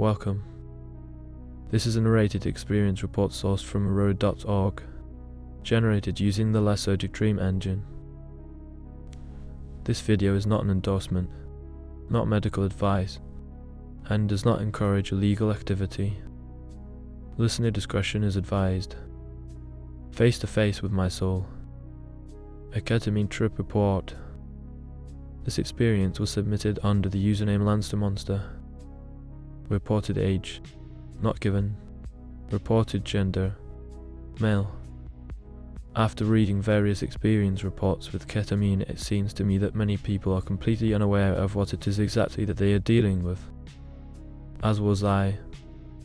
Welcome. This is a narrated experience report sourced from road.org, generated using the Lysergic Dream Engine. This video is not an endorsement, not medical advice, and does not encourage illegal activity. Listener discretion is advised. Face to face with my soul. A ketamine trip report. This experience was submitted under the username LansterMonster. Reported age, not given. Reported gender, male. After reading various experience reports with ketamine, it seems to me that many people are completely unaware of what it is exactly that they are dealing with. As was I,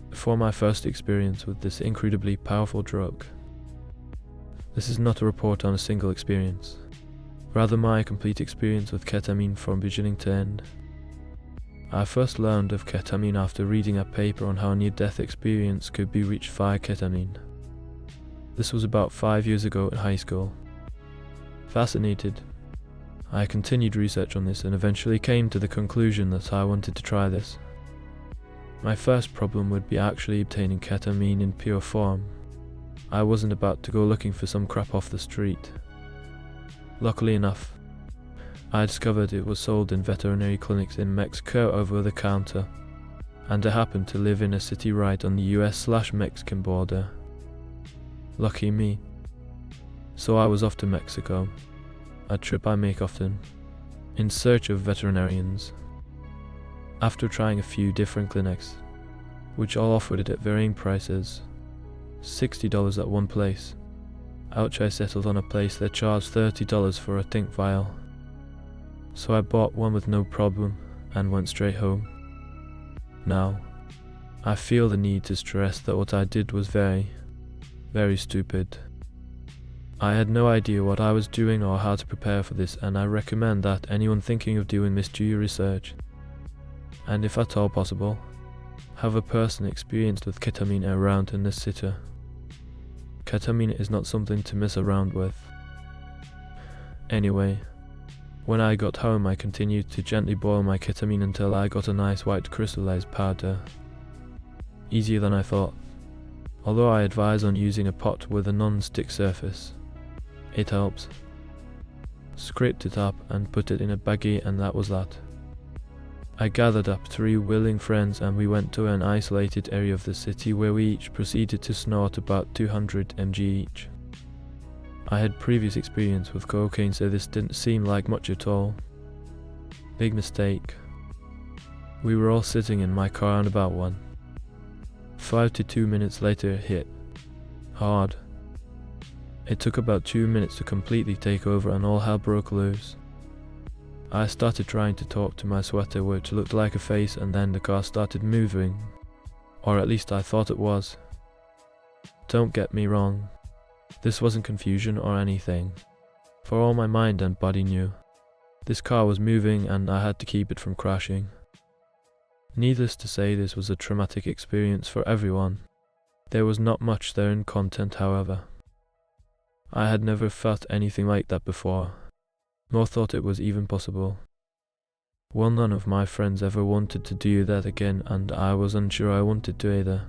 before my first experience with this incredibly powerful drug. This is not a report on a single experience, rather my complete experience with ketamine from beginning to end. I first learned of ketamine after reading a paper on how a near-death experience could be reached via ketamine. This was about 5 years ago in high school. Fascinated, I continued research on this and eventually came to the conclusion that I wanted to try this. My first problem would be actually obtaining ketamine in pure form. I wasn't about to go looking for some crap off the street. Luckily enough, I discovered it was sold in veterinary clinics in Mexico over the counter, and I happened to live in a city right on the US/Mexican border. Lucky me. So I was off to Mexico, a trip I make often, in search of veterinarians. After trying a few different clinics, which all offered it at varying prices, $60 at one place, ouch, I settled on a place that charged $30 for a think vial. So I bought one with no problem and went straight home. Now, I feel the need to stress that what I did was very stupid. I had no idea what I was doing or how to prepare for this, and I recommend that anyone thinking of doing this do your research, and if at all possible, have a person experienced with ketamine around in the city. Ketamine is not something to mess around with. Anyway, when I got home I continued to gently boil my ketamine until I got a nice white crystallized powder. Easier than I thought, although I advise on using a pot with a non-stick surface. It helps. Scraped it up and put it in a baggie, and that was that. I gathered up 3 willing friends and we went to an isolated area of the city where we each proceeded to snort about 200 mg each. I had previous experience with cocaine, so this didn't seem like much at all. Big mistake. We were all sitting in my car and about 5 to 2 minutes later it hit. Hard. It took about 2 minutes to completely take over and all hell broke loose. I started trying to talk to my sweater, which looked like a face, and then the car started moving. Or at least I thought it was. Don't get me wrong. This wasn't confusion or anything. For all my mind and body knew. This car was moving and I had to keep it from crashing. Needless to say, this was a traumatic experience for everyone. There was not much there in content, however. I had never felt anything like that before, nor thought it was even possible. Well, none of my friends ever wanted to do that again, and I was unsure I wanted to either.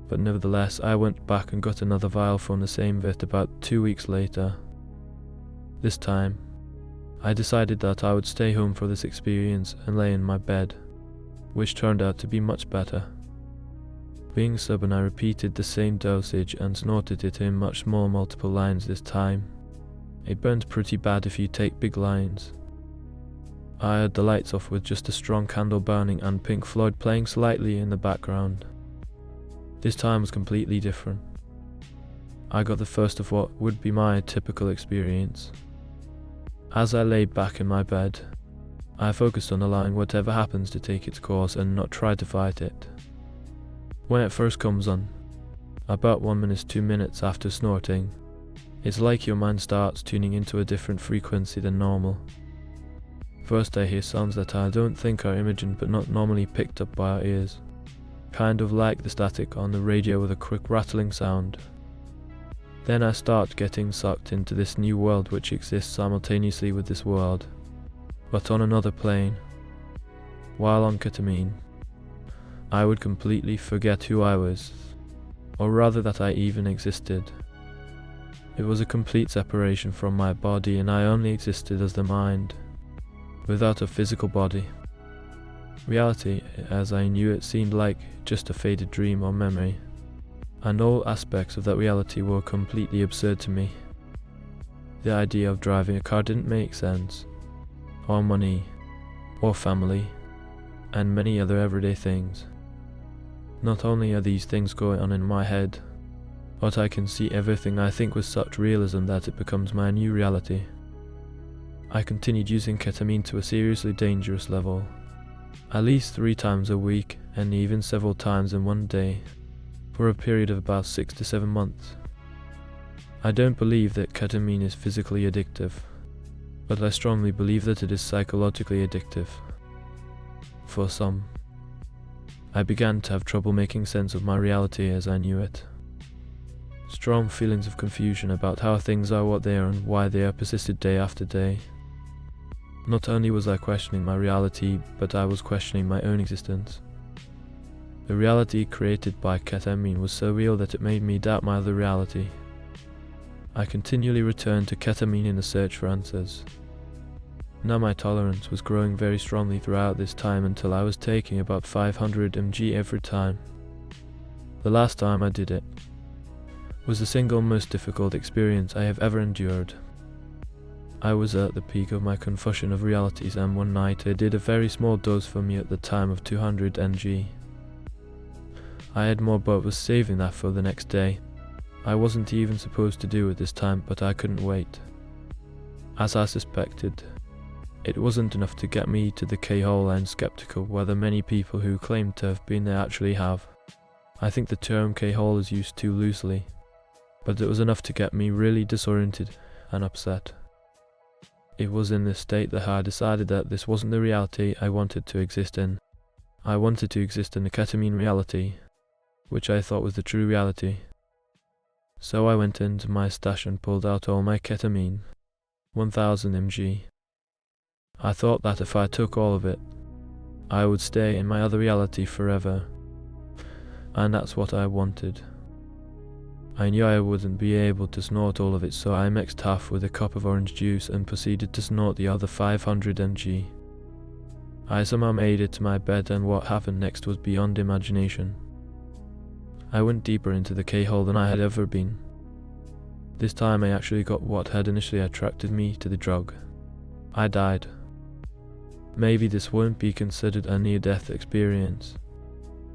But nevertheless, I went back and got another vial from the same vet about 2 weeks later. This time, I decided that I would stay home for this experience and lay in my bed, which turned out to be much better. Being stubborn, I repeated the same dosage and snorted it in much more multiple lines this time. It burns pretty bad if you take big lines. I had the lights off with just a strong candle burning and Pink Floyd playing slightly in the background. This time was completely different. I got the first of what would be my typical experience. As I lay back in my bed, I focused on allowing whatever happens to take its course and not try to fight it. When it first comes on, about 1 minute to 2 minutes after snorting, it's like your mind starts tuning into a different frequency than normal. First I hear sounds that I don't think are imagined but not normally picked up by our ears, kind of like the static on the radio with a quick rattling sound. Then I start getting sucked into this new world which exists simultaneously with this world, but on another plane. While on ketamine, I would completely forget who I was, or rather that I even existed. It was a complete separation from my body, and I only existed as the mind, without a physical body. Reality, as I knew it, seemed like just a faded dream or memory, and all aspects of that reality were completely absurd to me. The idea of driving a car didn't make sense, or money, or family, and many other everyday things. Not only are these things going on in my head, but I can see everything I think with such realism that it becomes my new reality. I continued using ketamine to a seriously dangerous level, at least 3 times a week, and even several times in one day, for a period of about 6 to 7 months. I don't believe that ketamine is physically addictive, but I strongly believe that it is psychologically addictive. For some. I began to have trouble making sense of my reality as I knew it. Strong feelings of confusion about how things are what they are and why they are persisted day after day. Not only was I questioning my reality, but I was questioning my own existence. The reality created by ketamine was so real that it made me doubt my other reality. I continually returned to ketamine in the search for answers. Now my tolerance was growing very strongly throughout this time until I was taking about 500 mg every time. The last time I did it was the single most difficult experience I have ever endured. I was at the peak of my confusion of realities, and one night I did a very small dose for me at the time of 200 mg. I had more but was saving that for the next day. I wasn't even supposed to do it this time, but I couldn't wait. As I suspected, it wasn't enough to get me to the K-hole. I'm skeptical whether many people who claim to have been there actually have. I think the term K-hole is used too loosely, but it was enough to get me really disoriented and upset. It was in this state that I decided that this wasn't the reality I wanted to exist in. I wanted to exist in the ketamine reality, which I thought was the true reality. So I went into my stash and pulled out all my ketamine, 1000 mg. I thought that if I took all of it, I would stay in my other reality forever, and that's what I wanted. I knew I wouldn't be able to snort all of it, so I mixed half with a cup of orange juice and proceeded to snort the other 500 mg. I somehow made it to my bed, and what happened next was beyond imagination. I went deeper into the K-hole than I had ever been. This time I actually got what had initially attracted me to the drug. I died. Maybe this won't be considered a near-death experience,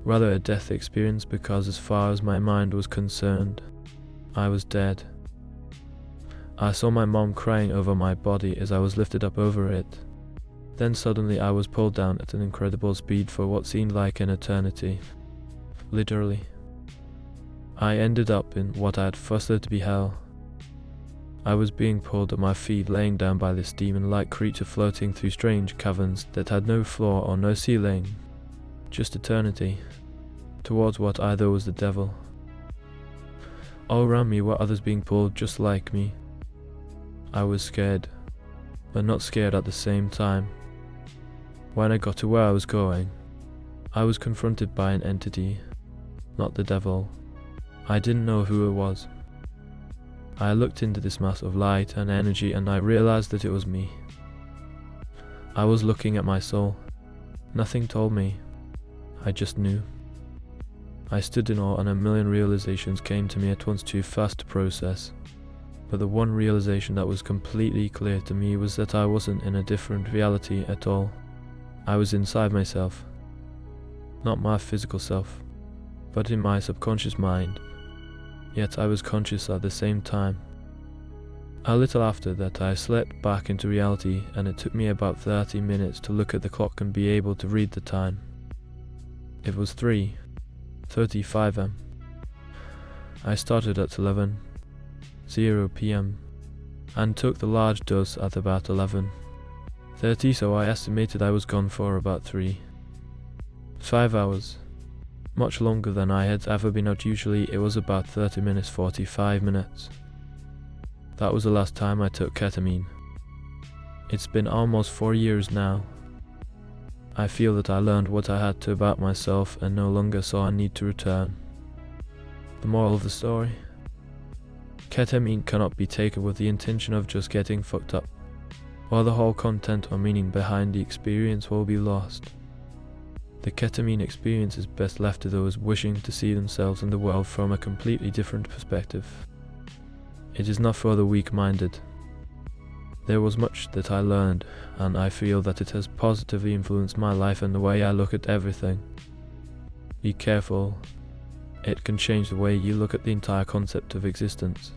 rather a death experience, because as far as my mind was concerned, I was dead. I saw my mom crying over my body as I was lifted up over it. Then suddenly I was pulled down at an incredible speed for what seemed like an eternity. Literally. I ended up in what I had fostered to be hell. I was being pulled at my feet, laying down by this demon-like creature floating through strange caverns that had no floor or no ceiling, just eternity, towards what I thought was the devil. All around me were others being pulled just like me. I was scared, but not scared at the same time. When I got to where I was going, I was confronted by an entity, not the devil. I didn't know who it was. I looked into this mass of light and energy, and I realized that it was me. I was looking at my soul. Nothing told me. I just knew. I stood in awe, and a million realizations came to me at once, too fast to process. But the one realization that was completely clear to me was that I wasn't in a different reality at all. I was inside myself. Not my physical self, but in my subconscious mind. Yet I was conscious at the same time. A little after that I slipped back into reality, and it took me about 30 minutes to look at the clock and be able to read the time. It was 3:35 am. I started at 11:00 p.m. and took the large dose at about 11:30, so I estimated I was gone for about 5 hours. Much longer than I had ever been out. Usually it was about 30 minutes, 45 minutes. That was the last time I took ketamine. It's been almost 4 years now. I feel that I learned what I had to about myself and no longer saw a need to return. The moral of the story: ketamine cannot be taken with the intention of just getting fucked up, or the whole content or meaning behind the experience will be lost. The ketamine experience is best left to those wishing to see themselves in the world from a completely different perspective. It is not for the weak-minded. There was much that I learned, and I feel that it has positively influenced my life and the way I look at everything. Be careful. It can change the way you look at the entire concept of existence.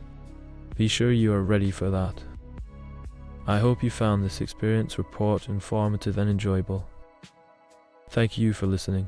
Be sure you are ready for that. I hope you found this experience report informative and enjoyable. Thank you for listening.